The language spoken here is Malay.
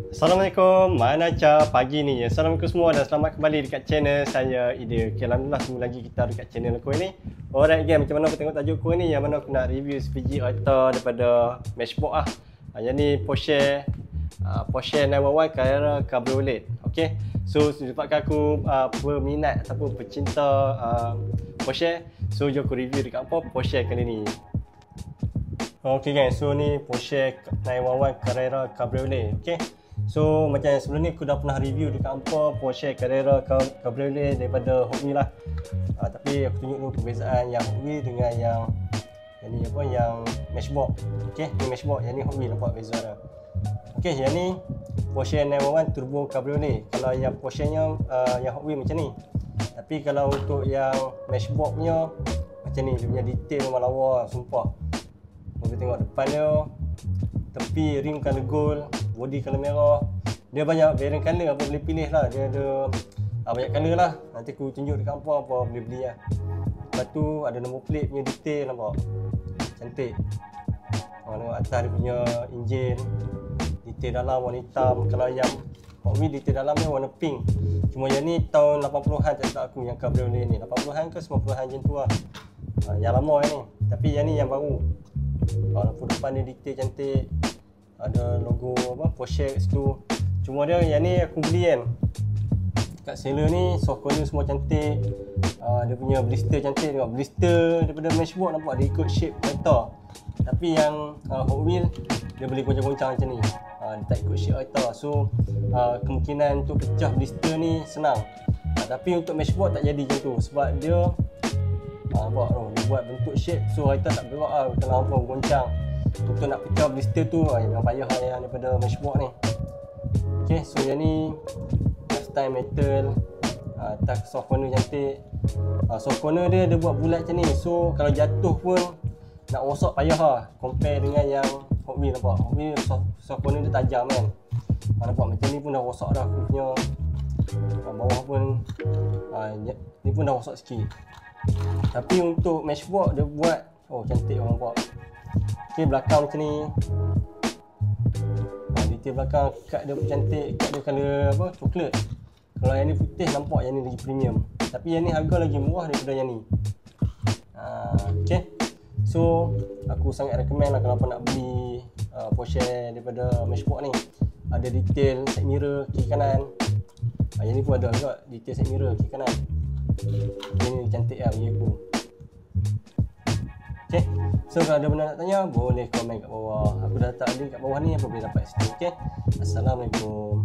Assalamualaikum, mana cara pagi ni? Assalamualaikum semua dan selamat kembali dekat channel saya Ida. Okay, Alhamdulillah semua lagi kita dekat channel aku ni. Alright game, macam mana aku tengok tajuk aku ni? Yang mana aku nak review sebiji auto daripada Matchbox lah. Yang ni Porsche 911 Carrera Cabriolet. Okay, so sebabkan aku peminat ataupun pecinta Porsche, so jom aku review dekat Porsche kali ni. Okay guys, so ni Porsche 911 Carrera Cabriolet. Okay, so macam yang sebelum ni aku dah pernah review dekat Porsche Carrera Cabriolet daripada Hot Wheels lah. Tapi aku tunjuk dulu perbezaan yang Hot Wheels dengan yang ni apa, yang Matchbox. Okay, ni Matchbox, yang ni Hot Wheels, nampak beza dah. Okay, yang ni Porsche 911 Turbo Cabriolet. Kalau yang Porsche nya yang Hot Wheels macam ni. Tapi kalau untuk yang Matchbox nya macam ni, dia punya detail memang lawa, sumpah. Kita tengok depan dia, tepi rim color gold, body color merah. Dia banyak variant color, apa boleh pilih lah. Dia ada banyak color lah. Nanti aku tunjuk dekat apa boleh beli lah. Lepas tu ada nombor plate punya detail, nampak cantik. Tengok atas dia punya enjin, detail dalam warna hitam. Kalau yang Hot Wheels detail dalam dia warna pink. Cuma yang ni tahun 80-an tak silap aku, yang Cabriolet ni 80-an ke 90-an macam tu lah. Yang lama yang ni, tapi yang ni yang baru. Lampu depan dia detail cantik, ada logo apa Porsche kat situ. Cuma dia yang ni aku beli kan kat seller ni, soft corner semua cantik. Dia punya blister cantik, tengok blister daripada Matchbox nampak dia ikut shape kereta. Tapi yang Hot Wheels dia boleh goncang-goncang macam ni, dia tak ikut shape kereta. So kemungkinan untuk pecah blister ni senang. Tapi untuk Matchbox tak jadi macam tu, sebab dia nampak tu, dia buat bentuk shape, so kereta tak bergerak lah kalau hampa goncang. Untuk nak pecah blister tu yang payah lah yang daripada Matchbox ni. Okay, so yang ni lifetime metal. Atas soft corner cantik. Soft corner dia buat bulat macam ni, so kalau jatuh pun nak rosak payah lah, compare dengan yang Hot Wheels. Nampak Hot Wheels soft corner dia tajam kan. Nampak macam ni pun dah rosak dah, aku punya bawah pun ni pun dah rosak sikit. Tapi untuk Matchbox dia buat cantik, orang nampak. Okay, belakang macam ni, detail belakang, kad dia pun cantik, kad dia colour apa, coklat. Kalau yang ni putih, nampak yang ni lagi premium. Tapi yang ni harga lagi murah daripada yang ni. Okay, so aku sangat recommend lah kalau nak beli Porsche daripada Matchbox ni. Ada detail side mirror kiri kanan. Yang ni pun ada juga detail side mirror kiri kanan. Ini cantik lah bagi aku. Okay, so kalau ada benda nak tanya, boleh komen kat bawah. Aku dah letak link kat bawah ni, apa boleh dapat situ. Okay, Assalamualaikum.